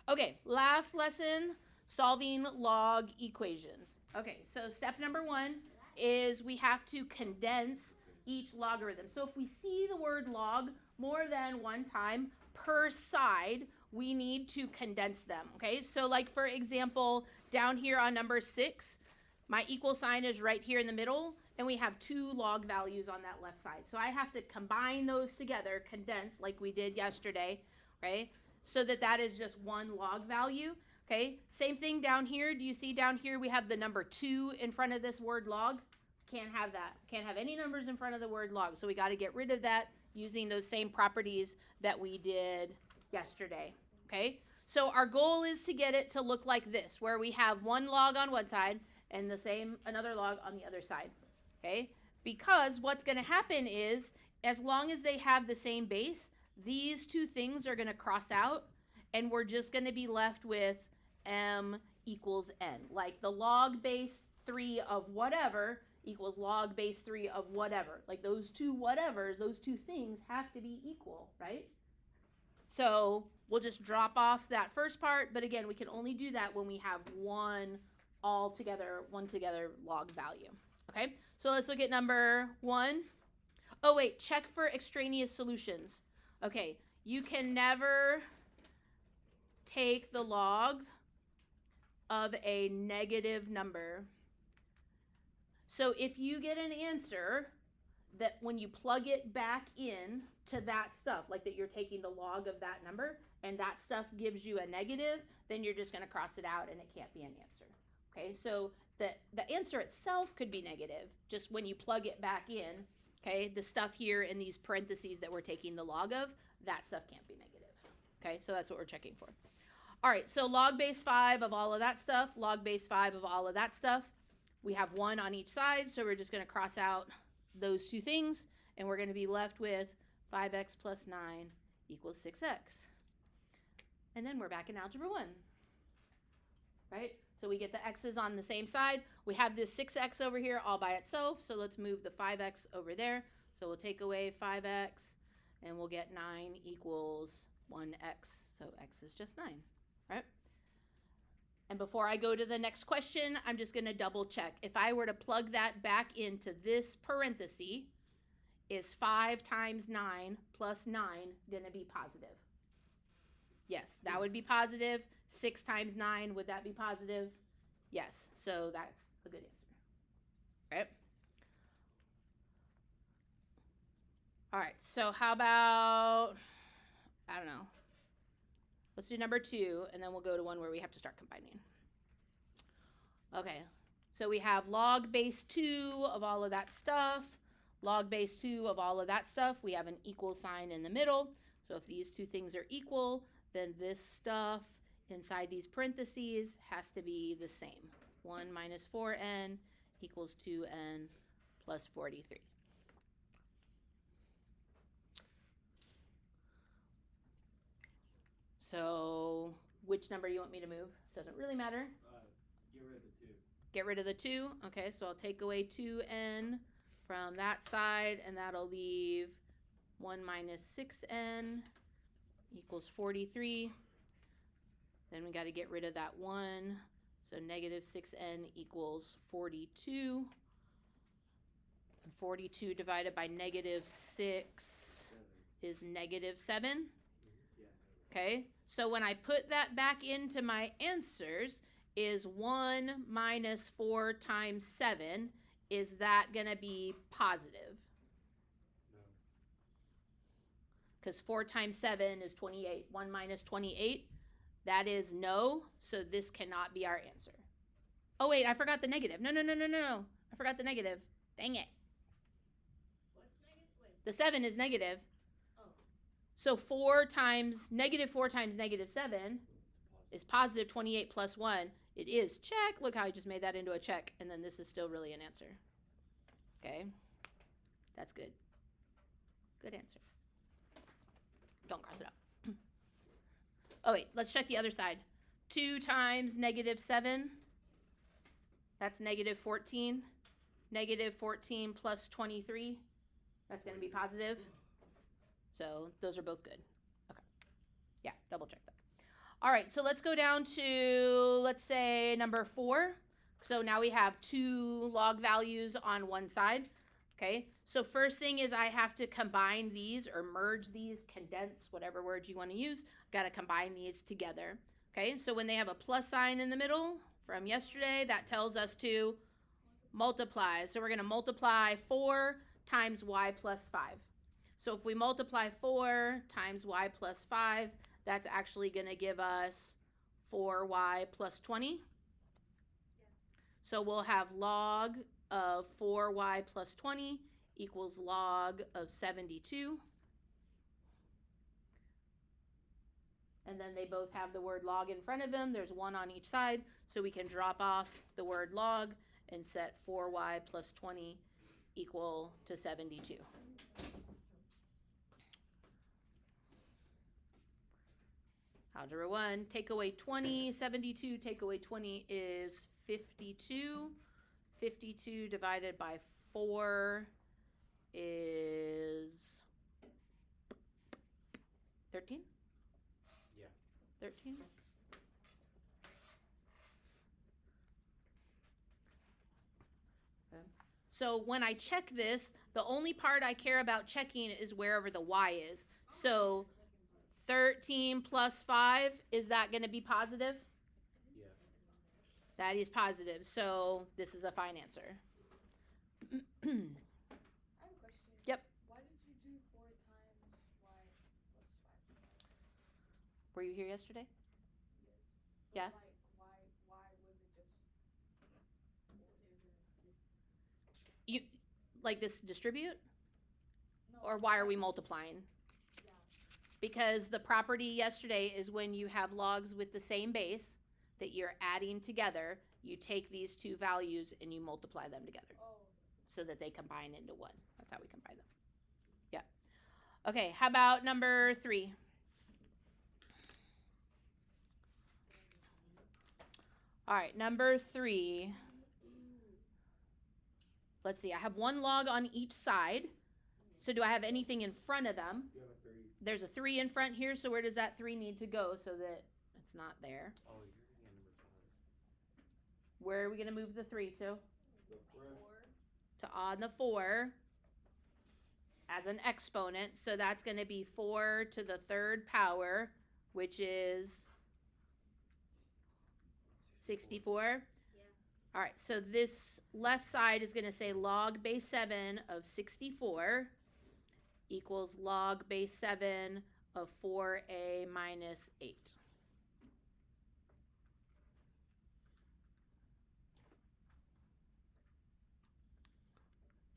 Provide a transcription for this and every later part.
Okay, last lesson, solving log equations. Okay, so step number 1 is we have to condense each logarithm. So if we see the word log more than one time per side, we need to condense them, okay? So like for example, down here on number 6, my equal sign is right here in the middle, and we have 2 log values on that left side. So I have to combine those together, condense like we did yesterday, right? So that is just one log value, okay? Same thing down here. Do you see down here we have the number 2 in front of this word log? Can't have that. Can't have any numbers in front of the word log. So we got to get rid of that using those same properties that we did yesterday, okay? So our goal is to get it to look like this, where we have one log on one side and another log on the other side, okay? Because what's going to happen is, as long as they have the same base, these two things are going to cross out, and we're just going to be left with m equals n. Like the log base 3 of whatever equals log base 3 of whatever. Like those two whatevers, those two things have to be equal, right? So we'll just drop off that first part, but again, we can only do that when we have one together log value. Okay, so let's look at number 1. Oh wait, check for extraneous solutions. Okay, you can never take the log of a negative number. So if you get an answer that when you plug it back in to that stuff, like that you're taking the log of that number and that stuff gives you a negative, then you're just going to cross it out and it can't be an answer. Okay, so the answer itself could be negative, just when you plug it back in, okay, the stuff here in these parentheses that we're taking the log of, that stuff can't be negative. Okay, so that's what we're checking for. All right, so log base 5 of all of that stuff, log base 5 of all of that stuff. We have 1 on each side, so we're just going to cross out those two things, and we're going to be left with 5x plus 9 equals 6x. And then we're back in Algebra 1, right? So we get the x's on the same side. We have this 6x over here all by itself, so let's move the 5x over there. So we'll take away 5x, and we'll get 9 equals 1x. So x is just 9, right? And before I go to the next question, I'm just going to double check. If I were to plug that back into this parenthesis, is 5 times 9 plus 9 going to be positive? Yes, that would be positive. 6 times 9, would that be positive? Yes, so that's a good answer, right? All right, so how about, I don't know. Let's do number 2, and then we'll go to one where we have to start combining. Okay, so we have log base 2 of all of that stuff, log base 2 of all of that stuff. We have an equal sign in the middle. So if these two things are equal, then this stuff inside these parentheses has to be the same. 1 minus 4n equals 2n plus 43. So which number do you want me to move? Doesn't really matter. Get rid of the 2. Get rid of the 2. Okay, so I'll take away 2n from that side, and that'll leave 1 minus 6n equals 43. Then we got to get rid of that 1. So negative 6n equals 42. And 42 divided by negative 6 is negative 7. Okay, so when I put that back into my answers, is 1 minus 4 times 7, is that going to be positive? No. Because 4 times 7 is 28. 1 minus 28, that is no, so this cannot be our answer. Oh, wait, I forgot the negative. No. I forgot the negative. Dang it. What's negative? Wait. The 7 is negative. Oh. So negative 4 times negative 7 is positive 28 plus 1. It is check. Look how I just made that into a check. And then this is still really an answer. Okay. That's good. Good answer. Don't cross it out. Oh, wait. Let's check the other side. 2 times negative 7. That's negative 14. Negative 14 plus 23. That's going to be positive. So those are both good. Okay. Yeah, double check that. All right, so let's go down to, let's say, number 4. So now we have 2 log values on one side. Okay, so first thing is I have to combine these or merge these, condense, whatever word you want to use. Got to combine these together. Okay, so when they have a plus sign in the middle from yesterday, that tells us to multiply. So we're going to multiply 4 times y plus 5. So if we multiply 4 times y plus 5, that's actually going to give us 4y plus 20. So we'll have log of 4y plus 20 equals log of 72. And then they both have the word log in front of them. There's 1 on each side, so we can drop off the word log and set 4y plus 20 equal to 72. Algebra 1, take away 20, 72, take away 20 is 52. 52 divided by 4 is 13? Yeah. 13? Okay. So when I check this, the only part I care about checking is wherever the y is. So 13 plus 5, is that going to be positive? Yeah. That is positive. So this is a fine answer. I have a question. Yep. Why did you do 4 times y plus 5? Were you here yesterday? Yes. Yeah. But like, why was it just? You like this distribute? No. Or why are we multiplying? Yeah. Because the property yesterday is when you have logs with the same base that you're adding together, you take these 2 values and you multiply them together Oh. so that they combine into 1. That's how we combine them. Yeah. Okay, how about number 3? All right, number 3. Let's see, I have 1 log on each side. So do I have anything in front of them? You have a 3. There's a 3 in front here, so where does that 3 need to go so that it's not there? Oh, you're gonna get number 5. Where are we going to move the 3 to? The 4. To on the 4 as an exponent. So that's going to be 4 to the 3rd power, which is 64. Yeah. All right, so this left side is going to say log base 7 of 64 equals log base 7 of 4a minus 8.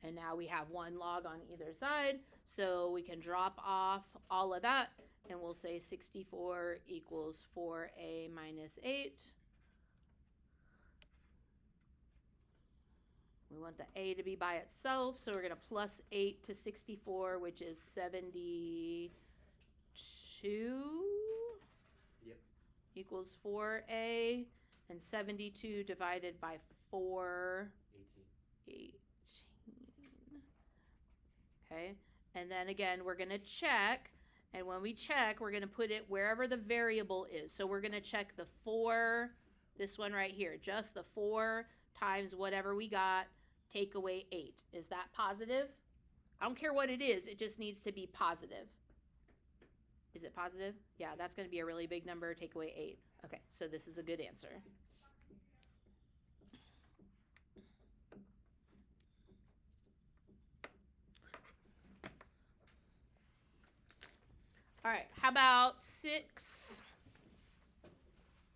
And now we have 1 log on either side, so we can drop off all of that, and we'll say 64 equals 4a minus 8. We want the a to be by itself, so we're going to plus 8 to 64, which is 72. Yep. Equals 4a, and 72 divided by 4, 18. 18. Okay, and then again, we're going to check, and when we check, we're going to put it wherever the variable is. So we're going to check the 4, this one right here, just the 4 times whatever we got, take away 8. Is that positive? I don't care what it is, it just needs to be positive. Is it positive? Yeah, that's going to be a really big number, take away 8. Okay, so this is a good answer. All right, how about 6?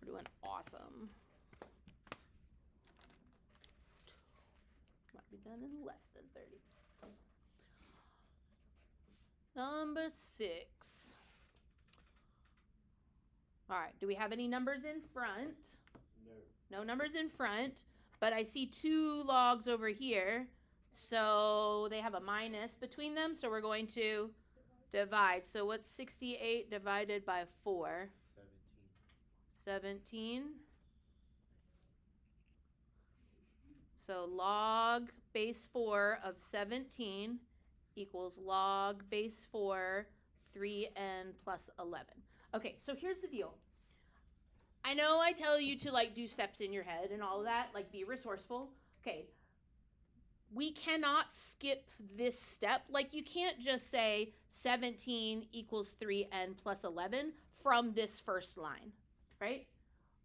We're doing awesome. Might be done in less than 30 minutes. Number 6. All right, do we have any numbers in front? No. No numbers in front, but I see 2 logs over here. So they have a minus between them, so we're going to divide. So what's 68 divided by 4? 17. So log base 4 of 17 equals log base 4 3n plus 11. Okay, so here's the deal. know I tell you to like do steps in your head and all of that, like be resourceful. Okay. We cannot skip this step. Like you can't just say 17 equals 3n plus 11 from this first line, right?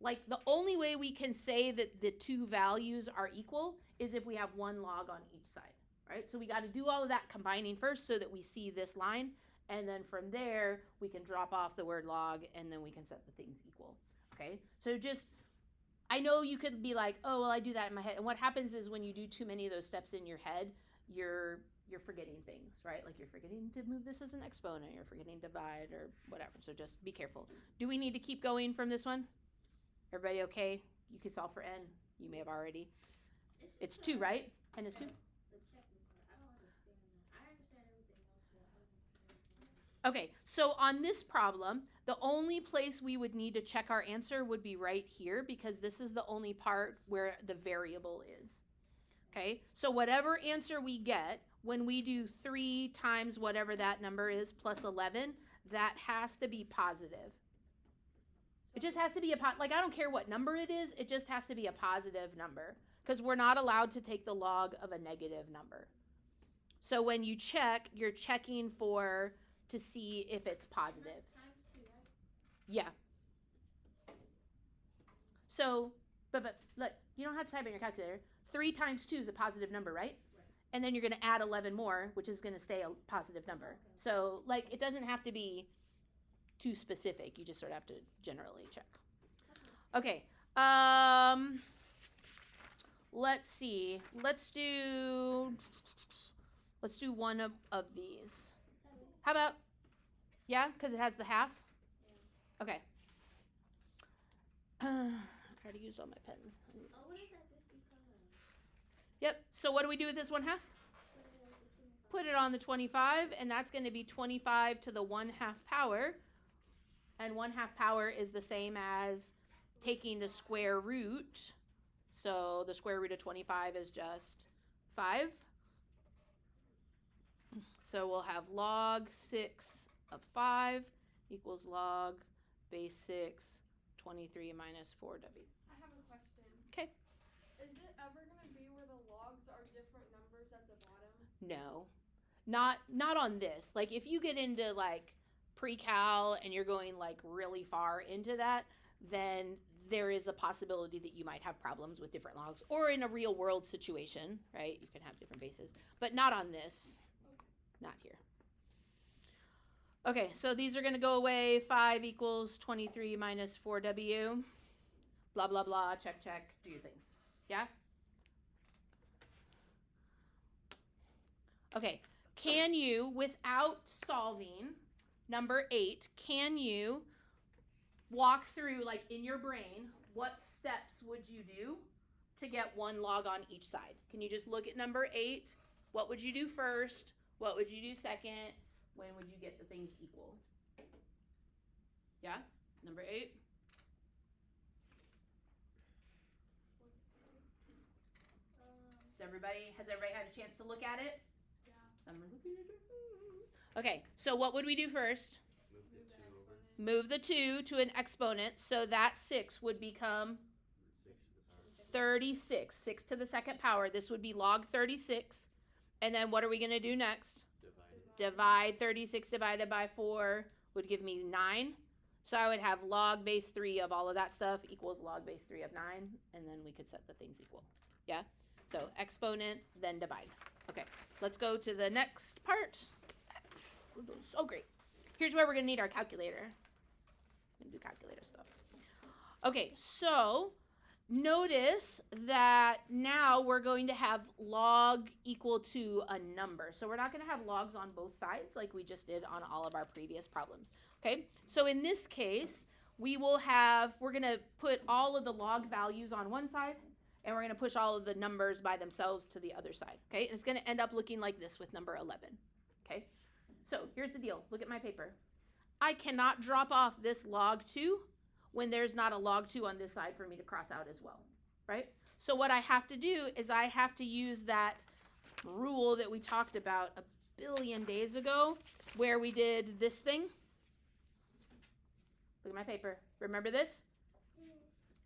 Like the only way we can say that the two values are equal is if we have one log on each side, right? So we got to do all of that combining first so that we see this line. And then from there, we can drop off the word log and then we can set the things equal, okay? So just, I know you could be like, oh, well, I do that in my head. And what happens is when you do too many of those steps in your head, you're forgetting things, right? Like you're forgetting to move this as an exponent, you're forgetting divide or whatever. So just be careful. Do we need to keep going from this one? Everybody okay? You can solve for n. You may have already. It's 2, right? N is 2. The checking part, I don't understand that. I understand everything else, but I don't understand. Okay, so on this problem, the only place we would need to check our answer would be right here because this is the only part where the variable is. Okay, so whatever answer we get, when we do 3 times whatever that number is plus 11, that has to be positive. It just has to be like I don't care what number it is, it just has to be a positive number because we're not allowed to take the log of a negative number. So when you check, you're checking to see if it's positive. Times 2, right? Yeah. So, but look, you don't have to type in your calculator. 3 times 2 is a positive number, right? And then you're going to add 11 more, which is going to stay a positive number. Okay. So, like, it doesn't have to be too specific. You just sort of have to generally check. Okay. Let's see. Let's do one of these. How about, yeah, because it has the half? Okay. Try to use all my pens. Oh, what does that just become? Yep. So what do we do with this 1/2? Put it on the 25, and that's going to be 25 to the 1/2 power. And 1/2 power is the same as taking the square root. So the square root of 25 is just 5. So we'll have log 6 of 5 equals log base 6, 23 minus 4w. I have a question. Okay. Is it ever going to be where the logs are different numbers at the bottom? No, not on this. Like if you get into like pre-cal and you're going like really far into that, then there is a possibility that you might have problems with different logs or in a real world situation, right? You can have different bases, but not on this. Not here. Okay, so these are going to go away. 5 equals 23 minus 4w. Blah, blah, blah. Check, check. Do your things. Yeah? Okay. Can you, without solving number 8, can you walk through, like in your brain, what steps would you do to get one log on each side? Can you just look at number 8? What would you do first? What would you do second? When would you get the things equal? Yeah? Number 8? Has everybody had a chance to look at it? Yeah. Some are looking at it. Okay, so what would we do first? Move the 2 over. Move the 2 to an exponent, so that 6 would become 6 to the power. 36. 6 to the second power. This would be log 36. And then what are we going to do next? Divide 36 divided by 4 would give me 9. So I would have log base 3 of all of that stuff equals log base 3 of 9. And then we could set the things equal. Yeah? So exponent, then divide. Okay, let's go to the next part. So great. Here's where we're going to need our calculator. I'm going to do calculator stuff. Okay, so notice that now we're going to have log equal to a number. So we're not going to have logs on both sides like we just did on all of our previous problems. Okay, so in this case, we're going to put all of the log values on one side, and we're going to push all of the numbers by themselves to the other side. Okay, and it's going to end up looking like this with number 11. Okay, so here's the deal. Look at my paper. I cannot drop off this log 2 when there's not a log 2 on this side for me to cross out as well, right? So what I have to do is I have to use that rule that we talked about a billion days ago where we did this thing. Look at my paper. Remember this?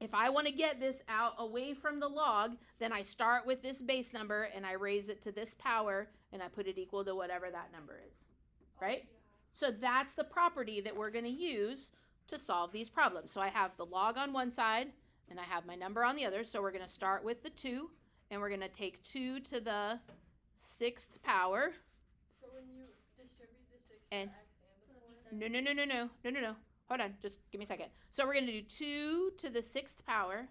If I want to get this out away from the log, then I start with this base number and I raise it to this power and I put it equal to whatever that number is, right? So that's the property that we're going to use to solve these problems. So I have the log on one side and I have my number on the other. So we're going to start with the 2 and we're going to take 2 to the 6th power. So when you distribute the 6 And- to x and the 4, No. Hold on, just give me a second. So we're going to do 2 to the 6th power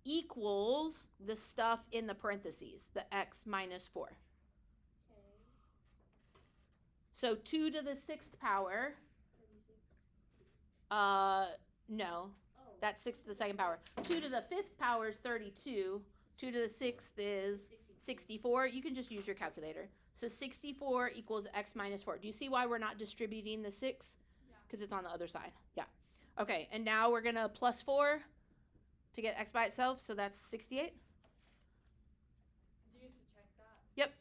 equals the stuff in the parentheses, the x minus 4. Okay. So 2 to the 6th power, 36. no, Oh. that's 6 to the 2nd power. 2 to the 5th power is 32. 2 to the 6th is 64. You can just use your calculator. So 64 equals x minus 4. Do you see why we're not distributing the 6? Because it's on the other side. Yeah. Okay, and now we're going to plus 4 to get x by itself. So that's 68. do you have to check that? Yep.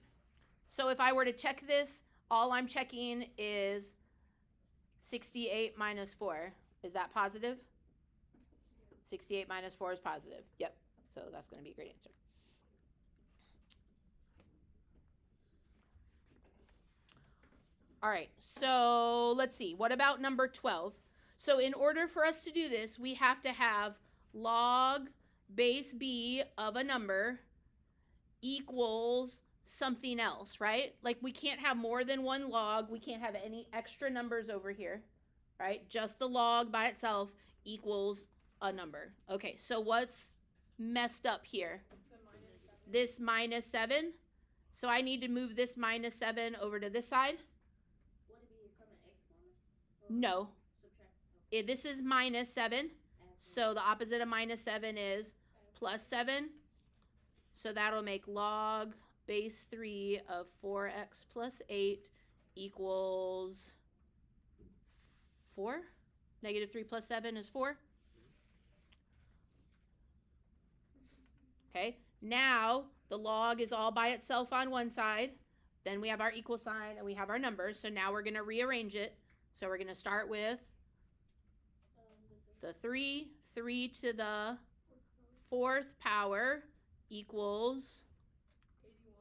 So if I were to check this, all I'm checking is 68 minus 4. Is that positive? 68 minus 4 is positive. Yep. So that's going to be a great answer. All right, so let's see. What about number 12? So in order for us to do this, we have to have log base b of a number equals something else, right? Like we can't have more than one log. We can't have any extra numbers over here, right? Just the log by itself equals a number. Okay, so what's messed up here? The -7. This minus 7. So I need to move this minus 7 over to this side. Would it be from an x minus? No. Subtract. This is minus 7. Add So the opposite of minus 7 is plus 7. So that'll make log base 3 of 4x plus 8 equals 4. Negative 3 plus 7 is 4. Okay, now the log is all by itself on one side. Then we have our equal sign and we have our numbers. So now we're going to rearrange it. So we're going to start with the 3 to the 4th power equals, 81.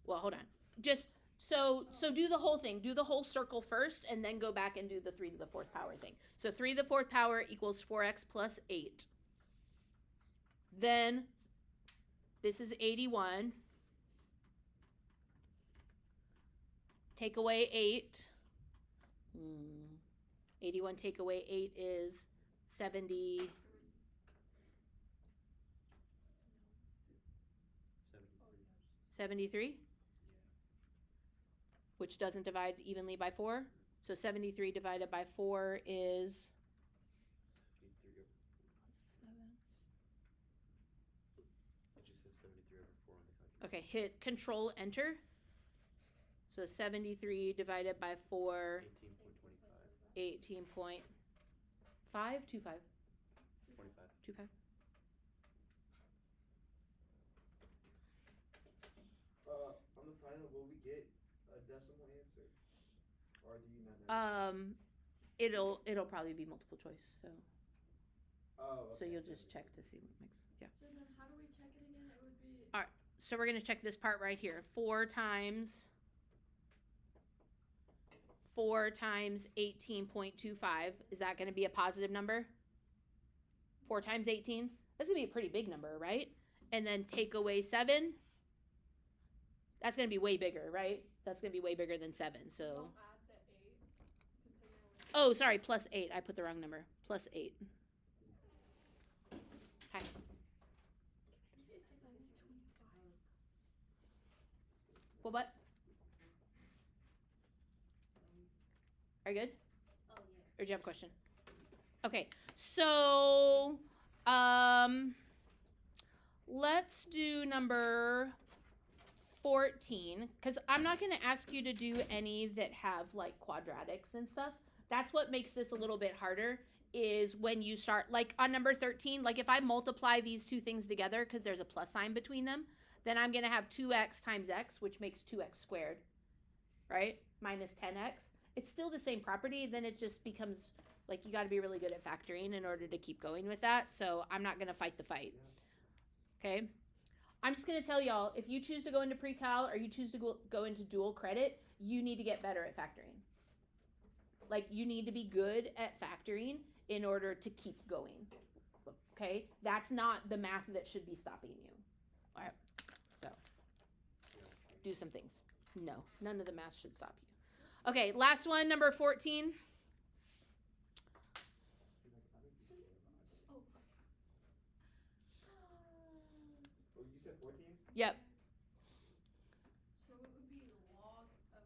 well, hold on. Just so do the whole thing. Do the whole circle first and then go back and do the 3 to the 4th power thing. So 3 to the 4th power equals 4x plus 8. Then this is 81. Take away 8. 81 take away 8 is 70. 73, which doesn't divide evenly by 4. So 73 divided by 4 is 7. It just says 73 over 4 on the calculator. Okay, hit Control Enter. So 73 divided by 4, 18.25. 18.5, 25, 25. 25. On the final, will we get a decimal answer, or do you not know? It'll probably be multiple choice. So Oh, so okay, you'll okay, just okay. check to see what makes. Yeah. So then how do we check it again? It would be So we're gonna check this part right here. 4 times 18.25. Is that gonna be a positive number? 4 times 18. That's gonna be a pretty big number, right? And then take away 7. That's gonna be way bigger, right? That's gonna be way bigger than 7. So don't add the 8. Consider it oh, sorry, plus 8. I put the wrong number. Plus 8. Okay. 725. Well, what? Are you good? Oh yeah. Or do you have a question? Okay, so let's do number 14, because I'm not going to ask you to do any that have like quadratics and stuff. That's what makes this a little bit harder, is when you start, like on number 13, like if I multiply these two things together because there's a plus sign between them, then I'm going to have 2x times x, which makes 2x squared, right? Minus 10x. It's still the same property, then it just becomes Like, you got to be really good at factoring in order to keep going with that. So I'm not going to fight the fight. Okay. I'm just going to tell y'all, if you choose to go into pre-cal or you choose to go into dual credit, you need to get better at factoring. Like, you need to be good at factoring in order to keep going. Okay? That's not the math that should be stopping you. All right. So, do some things. No, none of the math should stop you. Okay, last one, number 14. Oh, you said 14? Yep. So it would be log of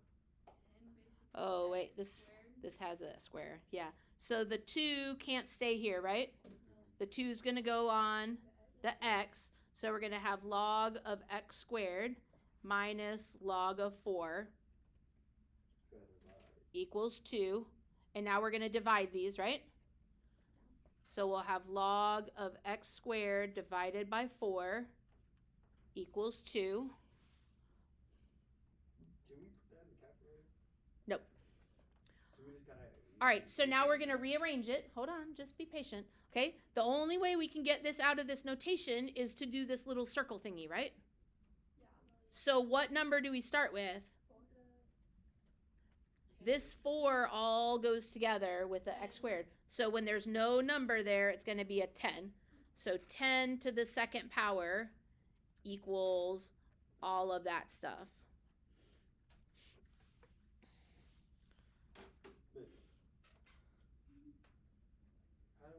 10 basically. Oh, wait, x this squared. has a square. Yeah. So the 2 can't stay here, right? The 2 is going to go on the x. So we're going to have log of x squared minus log of 4 equals 2. And now we're going to divide these, right? So we'll have log of x squared divided by 4 equals 2. Can we put that in the calculator? Nope. So we just gotta. All right, so now we're going to rearrange it. Hold on, just be patient. Okay, the only way we can get this out of this notation is to do this little circle thingy, right? Yeah. So what number do we start with? This 4 all goes together with the x squared. So when there's no number there, it's going to be a 10. So 10 to the second power equals all of that stuff. But how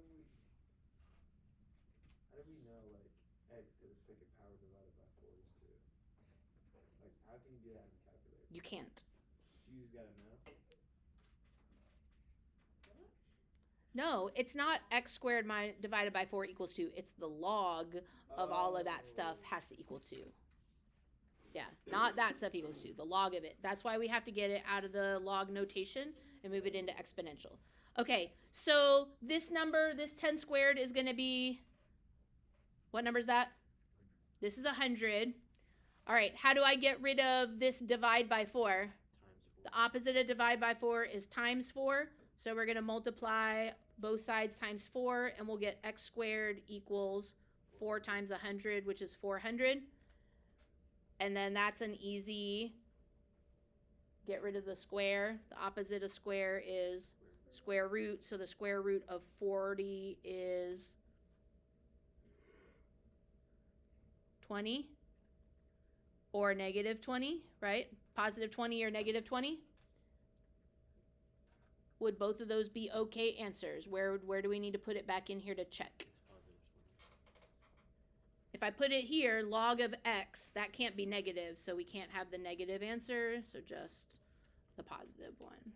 do we know like x to the second power divided by 4 is 2? Like, how can you do that in the calculator? You can't. You just gotta know. No, it's not x squared divided by 4 equals 2. It's the log of all of that stuff has to equal 2. Yeah, not that stuff equals 2. The log of it. That's why we have to get it out of the log notation and move it into exponential. Okay, so this number, this 10 squared is going to be, what number is that? This is 100. All right, how do I get rid of this divide by 4? Times 4. The opposite of divide by 4 is times 4. So we're going to multiply both sides times 4, and we'll get x squared equals 4 times 100, which is 400. And then that's an easy get rid of the square. The opposite of square is square root. So the square root of 40 is 20 or negative 20, right? Positive 20 or negative 20. Would both of those be okay answers? Where do we need to put it back in here to check? It's positive 20. If I put it here, log of x, that can't be negative, so we can't have the negative answer, so just the positive one.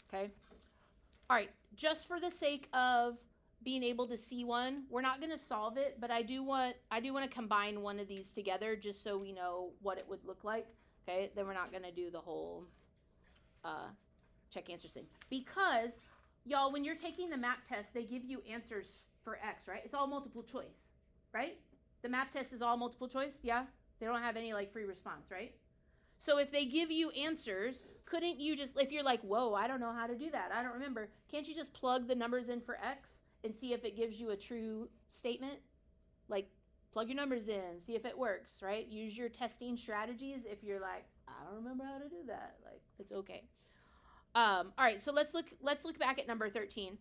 Okay. All right, just for the sake of being able to see one, we're not going to solve it, but I do want to combine one of these together just so we know what it would look like. Okay, then we're not going to do the whole check answers thing, because y'all, when you're taking the map test, they give you answers for x, right? It's all multiple choice, right? The map test is all multiple choice. Yeah, they don't have any like free response, right? So if they give you answers, couldn't you just, if you're like, whoa, I don't know how to do that, I don't remember, can't you just plug the numbers in for x and see if it gives you a true statement? Like, plug your numbers in, see if it works, right? Use your testing strategies if you're like, I don't remember how to do that. Like, it's okay. All right, so let's look back at number 13,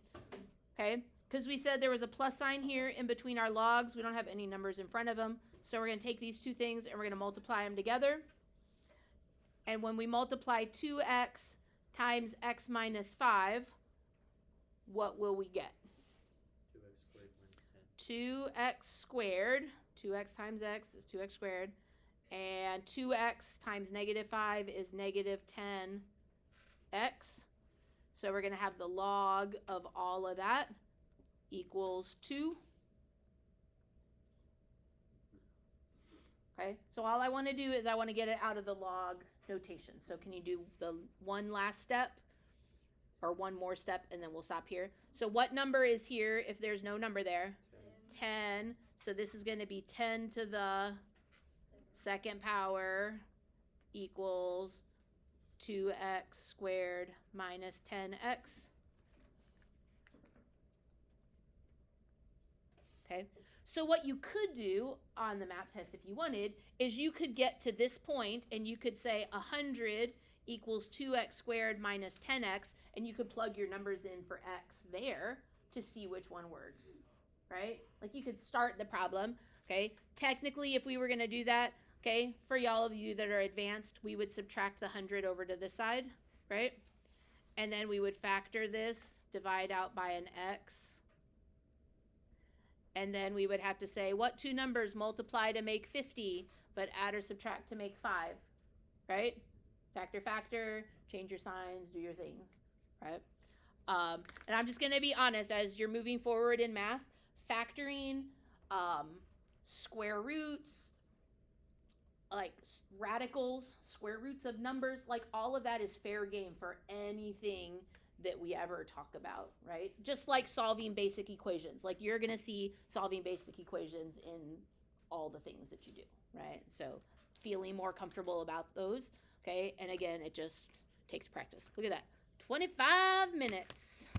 okay? Because we said there was a plus sign here in between our logs. We don't have any numbers in front of them. So we're going to take these two things and we're going to multiply them together. And when we multiply 2x times x minus 5, what will we get? 2x squared minus 10. 2x squared. 2x times x is 2x squared. And 2x times negative 5 is negative 10x. So we're going to have the log of all of that equals 2. Okay, so all I want to do is I want to get it out of the log notation. So can you do the one last step or one more step and then we'll stop here? So what number is here if there's no number there? 10. So this is going to be 10 to the second power equals 2x squared minus 10x. Okay, so what you could do on the map test if you wanted is you could get to this point and you could say 100 equals 2x squared minus 10x, and you could plug your numbers in for x there to see which one works, right? Like you could start the problem, okay? Technically, if we were going to do that, okay, for y'all of you that are advanced, we would subtract the 100 over to this side, right? And then we would factor this, divide out by an x. And then we would have to say, what two numbers multiply to make 50, but add or subtract to make 5, right? Factor, factor, change your signs, do your things, right? And I'm just going to be honest, as you're moving forward in math, factoring, square roots, like radicals, square roots of numbers, like all of that is fair game for anything that we ever talk about, right? Just like solving basic equations. Like you're going to see solving basic equations in all the things that you do, right? So feeling more comfortable about those, okay? And again, it just takes practice. Look at that. 25 minutes.